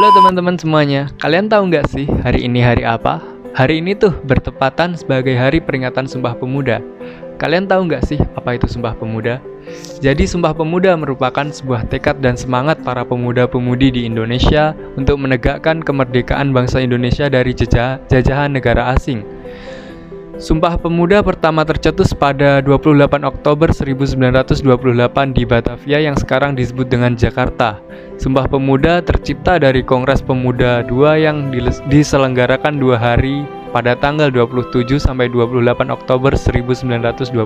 Halo teman-teman semuanya, kalian tahu nggak sih hari ini hari apa? Hari ini tuh bertepatan sebagai hari peringatan Sumpah Pemuda. Kalian tahu nggak sih apa itu Sumpah Pemuda? Jadi Sumpah Pemuda merupakan sebuah tekad dan semangat para pemuda-pemudi di Indonesia untuk menegakkan kemerdekaan bangsa Indonesia dari jajahan negara asing. Sumpah Pemuda pertama tercetus pada 28 Oktober 1928 di Batavia yang sekarang disebut dengan Jakarta. Sumpah Pemuda tercipta dari Kongres Pemuda II yang diselenggarakan 2 hari pada tanggal 27 sampai 28 Oktober 1928.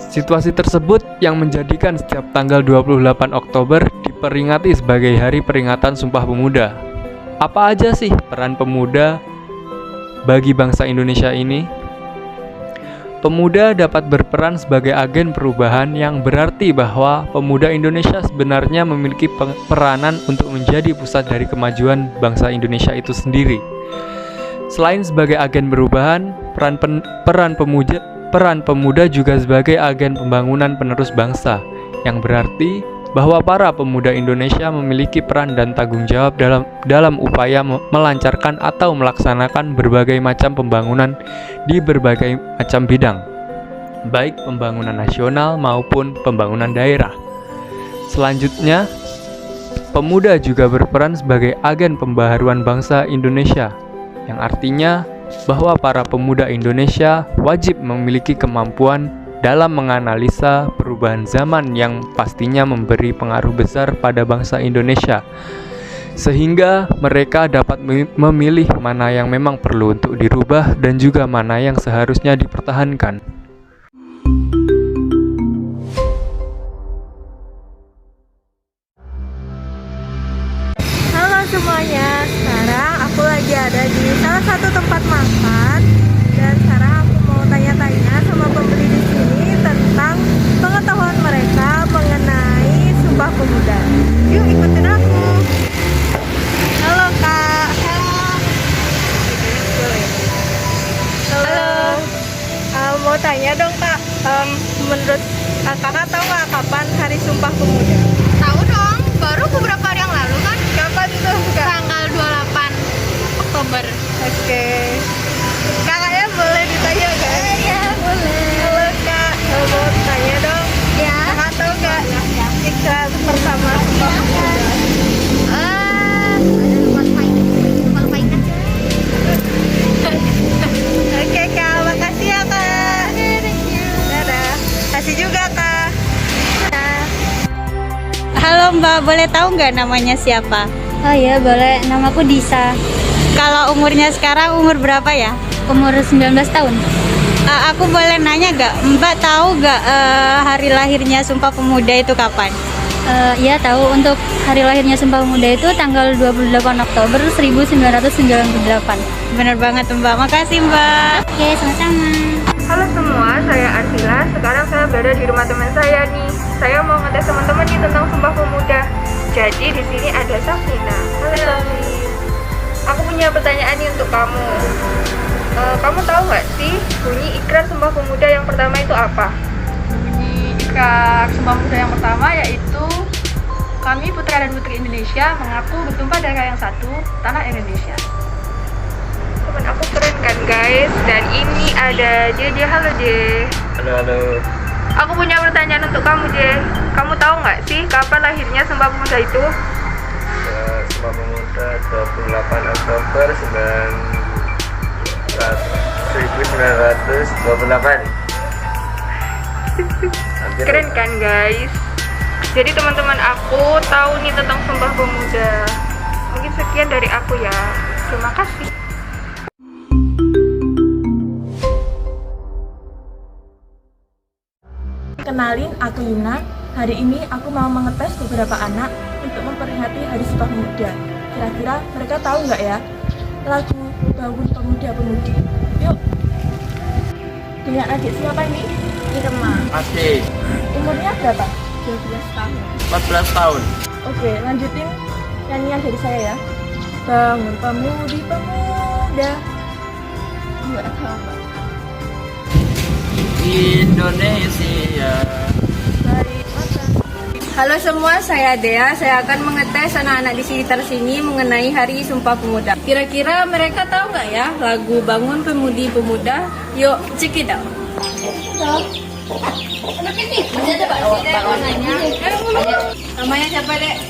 Situasi tersebut yang menjadikan setiap tanggal 28 Oktober diperingati sebagai hari peringatan Sumpah Pemuda. Apa aja sih peran pemuda bagi bangsa Indonesia ini? Pemuda dapat berperan sebagai agen perubahan yang berarti bahwa pemuda Indonesia sebenarnya memiliki peranan untuk menjadi pusat dari kemajuan bangsa Indonesia itu sendiri. Selain sebagai agen perubahan, peran pemuda juga sebagai agen pembangunan penerus bangsa, yang berarti bahwa para pemuda Indonesia memiliki peran dan tanggung jawab dalam upaya melancarkan atau melaksanakan berbagai macam pembangunan di berbagai macam bidang, baik pembangunan nasional maupun pembangunan daerah. Selanjutnya, pemuda juga berperan sebagai agen pembaharuan bangsa Indonesia, yang artinya bahwa para pemuda Indonesia wajib memiliki kemampuan dalam menganalisa perubahan zaman yang pastinya memberi pengaruh besar pada bangsa Indonesia, sehingga mereka dapat memilih mana yang memang perlu untuk dirubah dan juga mana yang seharusnya dipertahankan. Halo semuanya, sekarang aku lagi ada di salah satu tempat makan dan sekarang aku mau tanya-tanya sama pembeli di sini tentang pengetahuan mereka mengenai Sumpah Pemuda. Yuk ikutin aku. Halo Kak. Halo. Mau tanya dong Kak, menurut kakak tahu nggak kapan Hari Sumpah Pemuda? Tahu dong, baru beberapa hari yang lalu kan? Kapan tuh Kak? Tanggal 28 Oktober. Oke. Kakaknya boleh ditanya nggak? Iya, boleh. Halo Kak, mau tanya dong. Ya. Kakak tahu nggak ikrar pertama Sumpah Pemuda? Lupa ingat. Oke Kak, makasih ya Kak. Thank you. Dadah. Kasih juga Kak. Halo Mbak, boleh tahu nggak namanya siapa? Oh iya, boleh. Namaku Disa. Kalau umurnya sekarang umur berapa ya? Umur 19 tahun. Aku boleh nanya nggak, Mbak tahu nggak hari lahirnya Sumpah Pemuda itu kapan? Iya, tahu. Untuk hari lahirnya Sumpah Pemuda itu tanggal 28 Oktober 1998. Bener banget Mbak, makasih Mbak. Oke, sama-sama. Halo semua, saya Arsila. Sekarang saya berada di rumah teman saya nih. Saya mau ngetes teman-teman nih tentang Sumpah Pemuda. Jadi di sini ada Safina. Halo Safina. Aku punya pertanyaan nih untuk kamu. Kamu tahu nggak sih bunyi ikrar Sumpah Pemuda yang pertama itu apa? Bunyi ikrar Sumpah Pemuda yang pertama yaitu kami putra dan putri Indonesia mengaku bertumpah darah yang satu, tanah Indonesia. Temen aku keren kan guys. Dan ini ada JJ. Halo J. Halo. Aku punya pertanyaan untuk kamu J. Kamu tahu nggak sih kapan lahirnya Sumpah Pemuda itu? Sumpah Pemuda 28 Oktober 1928. Keren kan guys. Jadi teman-teman aku tahu nih tentang Sumpah Pemuda. Mungkin sekian dari aku ya. Terima kasih. Kenalin, aku Yuna. Hari ini aku mau mengetes beberapa anak untuk memperingati Hari Sumpah Pemuda. Kira-kira mereka tahu nggak ya lagu Bangun Pemuda-Pemudi? Yuk. Dengan adik siapa ini? Irma. Masih Umurnya berapa? 12 tahun. 14 tahun. Oke, lanjutin nyanyian dari saya ya. Bangun pemudi-pemuda. Enggak tahu, Pak. Indonesia. Baik, mata. Halo semua, saya Dea. Saya akan mengetes anak-anak di sekitar sini mengenai Hari Sumpah Pemuda. Kira-kira mereka tahu nggak ya lagu Bangun Pemudi Pemuda? Yuk, check it out. Namanya siapa, Dek?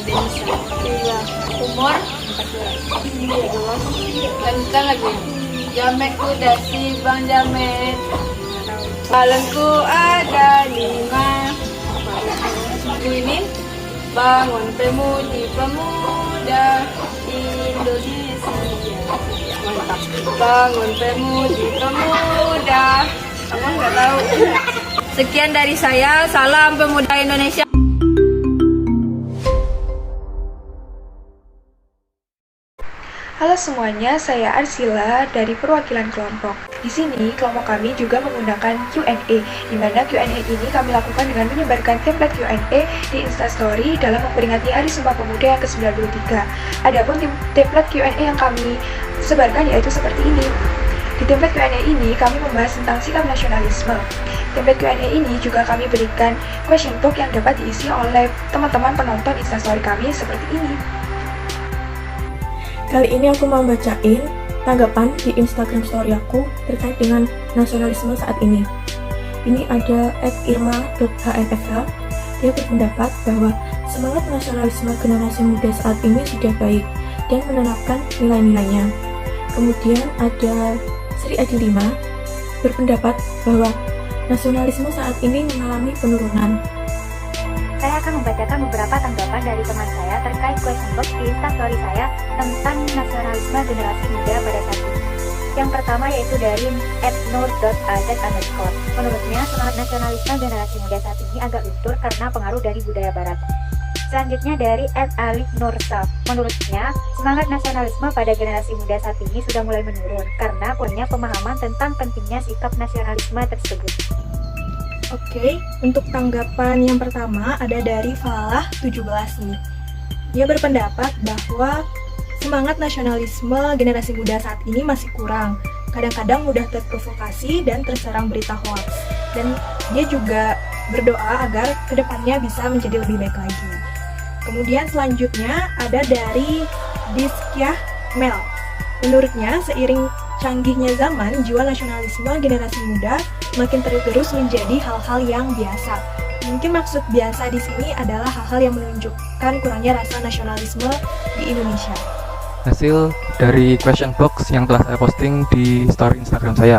Denisa. Umur? 14. Lanjutan lagi. Jamek udah si Bang Jamek. Balonku ada 5. Ini bangun pemudi pemuda Indonesia. Mantap. Bangun pemudi pemuda. Kamu nggak tahu. Sekian dari saya. Salam pemuda Indonesia. Halo semuanya, saya Arsila dari perwakilan kelompok. Di sini, kelompok kami juga menggunakan Q&A, di mana Q&A ini kami lakukan dengan menyebarkan template Q&A di Instastory dalam memperingati Hari Sumpah Pemuda yang ke-93. Adapun template Q&A yang kami sebarkan yaitu seperti ini. Di template Q&A ini, kami membahas tentang sikap nasionalisme. Template Q&A ini juga kami berikan question box yang dapat diisi oleh teman-teman penonton Instastory kami seperti ini. Kali ini aku mau bacain tanggapan di Instagram story aku terkait dengan nasionalisme saat ini. Ini ada @irma.hnfh. Dia berpendapat bahwa semangat nasionalisme generasi muda saat ini sudah baik dan menanamkan nilai-nilainya. Kemudian ada Sri Adilima berpendapat bahwa nasionalisme saat ini mengalami penurunan. Saya akan membacakan beberapa tanggapan dari teman saya terkait question box di Instastory saya tentang nasionalisme generasi muda pada saat ini. Yang pertama yaitu dari @nur.az_. Menurutnya, semangat nasionalisme generasi muda saat ini agak luntur karena pengaruh dari budaya barat. Selanjutnya dari @alif_nursaf. Menurutnya, semangat nasionalisme pada generasi muda saat ini sudah mulai menurun karena kurangnya pemahaman tentang pentingnya sikap nasionalisme tersebut. Oke, untuk tanggapan yang pertama ada dari Falah 17 nih. Dia berpendapat bahwa semangat nasionalisme generasi muda saat ini masih kurang. Kadang-kadang mudah terprovokasi dan terserang berita hoax. Dan dia juga berdoa agar kedepannya bisa menjadi lebih baik lagi. Kemudian selanjutnya ada dari Diskyah Mel. Menurutnya, seiring canggihnya zaman, jiwa nasionalisme generasi muda makin tergerus menjadi hal-hal yang biasa. Mungkin maksud biasa di sini adalah hal-hal yang menunjukkan kurangnya rasa nasionalisme di Indonesia. Hasil dari question box yang telah saya posting di story Instagram saya.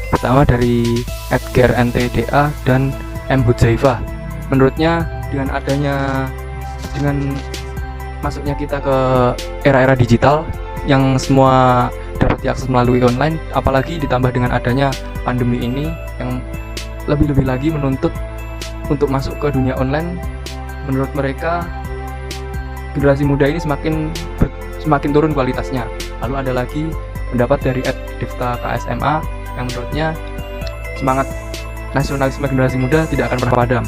Pertama dari @gerntda dan mhuzaifah. Menurutnya dengan masuknya kita ke era-era digital yang semua dapat diakses melalui online, apalagi ditambah dengan adanya pandemi ini yang lebih-lebih lagi menuntut untuk masuk ke dunia online. Menurut mereka, generasi muda ini semakin turun kualitasnya. Lalu ada lagi pendapat dari @divta KSMA yang menurutnya semangat nasionalisme generasi muda tidak akan pernah padam.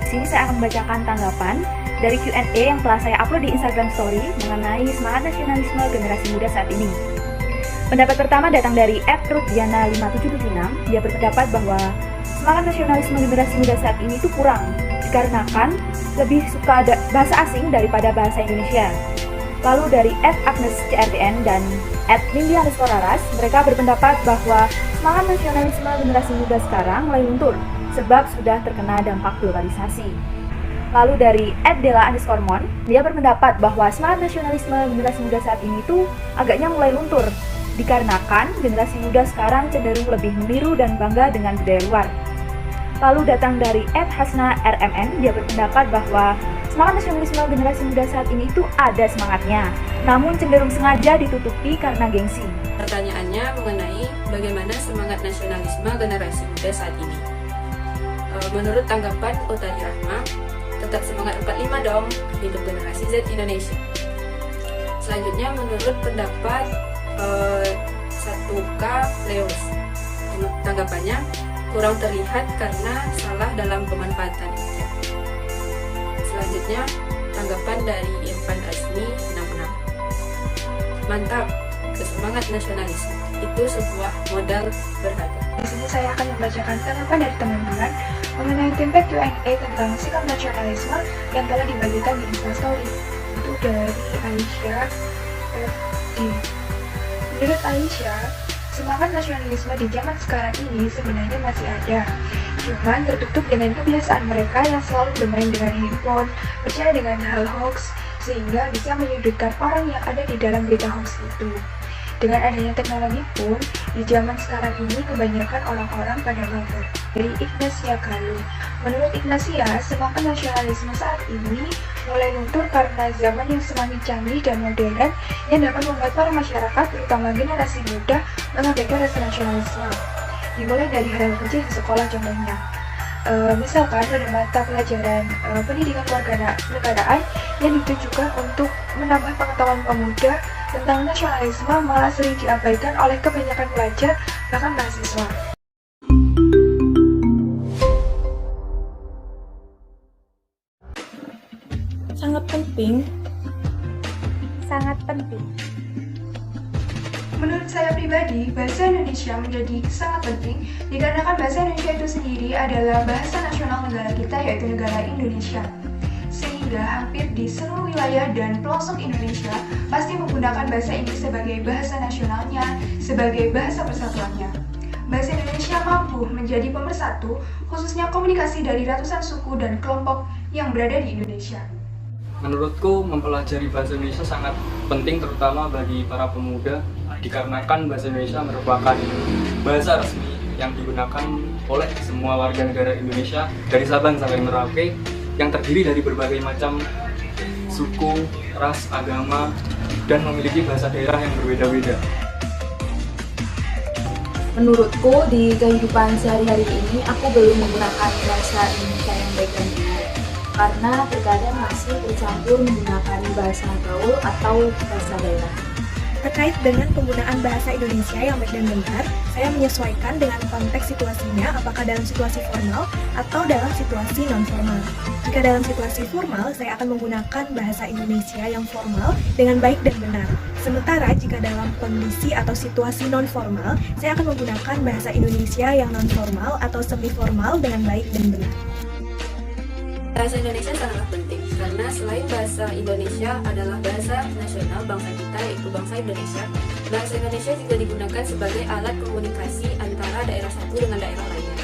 Di sini saya akan membacakan tanggapan dari Q&A yang telah saya upload di Instagram Story mengenai semangat nasionalisme generasi muda saat ini. Pendapat pertama datang dari @rutdiana5776. Dia berpendapat bahwa semangat nasionalisme generasi muda saat ini itu kurang dikarenakan lebih suka bahasa asing daripada bahasa Indonesia. Lalu dari @agnescrtn dan @nindi_raras, mereka berpendapat bahwa semangat nasionalisme generasi muda sekarang mulai luntur sebab sudah terkena dampak globalisasi. Lalu dari @dela_mon, dia berpendapat bahwa semangat nasionalisme generasi muda saat ini tuh agaknya mulai luntur dikarenakan generasi muda sekarang cenderung lebih meniru dan bangga dengan budaya luar. Lalu datang dari @hasna_rmn, dia berpendapat bahwa semangat nasionalisme generasi muda saat ini itu ada semangatnya, namun cenderung sengaja ditutupi karena gengsi. Pertanyaannya mengenai bagaimana semangat nasionalisme generasi muda saat ini. Menurut tanggapan Utari Rahma, tetap semangat 45 dong, hidup generasi Z Indonesia. Selanjutnya menurut pendapat 1K Leos, tanggapannya kurang terlihat karena salah dalam pemanfaatan. Selanjutnya tanggapan dari Irfan Azmi 66. Mantap, kesemangat nasionalisme itu sebuah modal berharga. Di sini saya akan membacakan tanggapan dari teman-teman. mengenai template Q&A tentang sikap nasionalisme yang telah dibagikan di Instastory. Itu dari Aisyah FD. Menurut Aisyah, semangat nasionalisme di zaman sekarang ini sebenarnya masih ada, cuman tertutup dengan kebiasaan mereka yang selalu bermain dengan handphone, percaya dengan hal hoax, sehingga bisa menyudutkan orang yang ada di dalam berita hoax itu. Dengan adanya teknologi pun, di zaman sekarang ini kebanyakan orang-orang pada mager. Dari Ignacia Galuh. Menurut Ignacia, semangat nasionalisme saat ini mulai luntur karena zaman yang semakin canggih dan modern yang dapat membuat para masyarakat, terutama generasi muda, mengabaikan rasa nasionalisme. Dimulai dari hal kecil di sekolah contohnya. Misalkan pada mata pelajaran pendidikan kewarganegaraan yang ditujukan untuk menambah pengetahuan pemuda tentang nasionalisme malah sering diabaikan oleh kebanyakan pelajar, bahkan mahasiswa. Sangat penting. Sangat penting. Menurut saya pribadi, bahasa Indonesia menjadi sangat penting dikarenakan bahasa Indonesia itu sendiri adalah bahasa nasional negara kita, yaitu negara Indonesia. Sehingga hampir di seluruh wilayah dan pelosok Indonesia pasti menggunakan bahasa ini sebagai bahasa nasionalnya, sebagai bahasa persatuannya. Bahasa Indonesia mampu menjadi pemersatu, khususnya komunikasi dari ratusan suku dan kelompok yang berada di Indonesia. Menurutku, mempelajari bahasa Indonesia sangat penting terutama bagi para pemuda dikarenakan bahasa Indonesia merupakan bahasa resmi yang digunakan oleh semua warga negara Indonesia dari Sabang sampai Merauke yang terdiri dari berbagai macam suku, ras, agama, dan memiliki bahasa daerah yang berbeda-beda. Menurutku, di kehidupan sehari-hari ini aku belum menggunakan bahasa Indonesia yang baik dan benar karena terkadang masih bercampur menggunakan bahasa gaul atau bahasa daerah. Terkait dengan penggunaan bahasa Indonesia yang baik dan benar, saya menyesuaikan dengan konteks situasinya, apakah dalam situasi formal atau dalam situasi non-formal. Jika dalam situasi formal, saya akan menggunakan bahasa Indonesia yang formal dengan baik dan benar. Sementara jika dalam kondisi atau situasi non-formal, saya akan menggunakan bahasa Indonesia yang non-formal atau semi-formal dengan baik dan benar. Bahasa Indonesia sangatlah penting karena selain bahasa Indonesia adalah bahasa nasional bangsa kita, yaitu bangsa Indonesia. Bahasa Indonesia juga digunakan sebagai alat komunikasi antara daerah satu dengan daerah lainnya.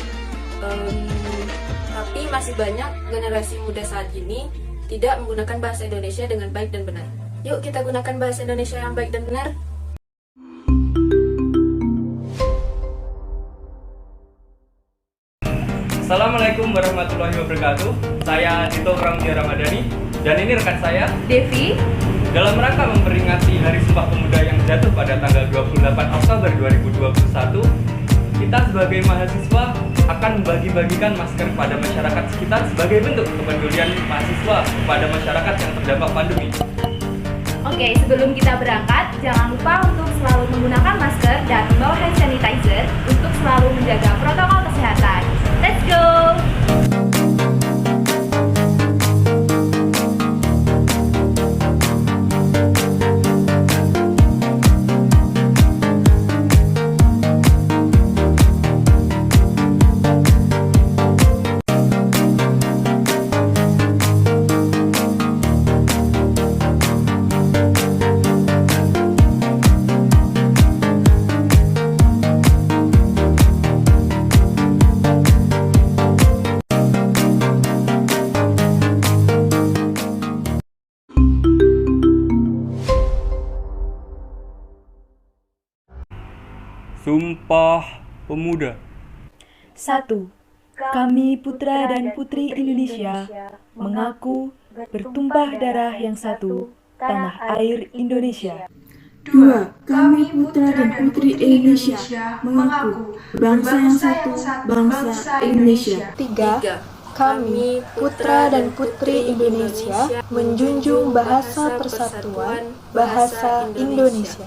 Tapi masih banyak generasi muda saat ini tidak menggunakan bahasa Indonesia dengan baik dan benar. Yuk kita gunakan bahasa Indonesia yang baik dan benar. Assalamualaikum warahmatullahi wabarakatuh. Saya Tito Ramzi Ramadhani dan ini rekan saya Devi, dalam rangka memperingati Hari Sumpah Pemuda yang jatuh pada tanggal 28 Oktober 2021. Kita sebagai mahasiswa akan membagi-bagikan masker kepada masyarakat sekitar sebagai bentuk kepedulian mahasiswa kepada masyarakat yang terdampak pandemi. Oke, sebelum kita berangkat, jangan lupa untuk selalu menggunakan masker dan membawa hand sanitizer untuk selalu menjaga protokol kesehatan. Let's go! Sumpah Pemuda. 1. Kami putra dan putri Indonesia mengaku bertumpah darah yang satu, tanah air Indonesia. 2. Kami putra dan putri Indonesia mengaku bangsa yang satu, bangsa Indonesia. 3. Kami putra dan putri Indonesia menjunjung bahasa persatuan, bahasa Indonesia.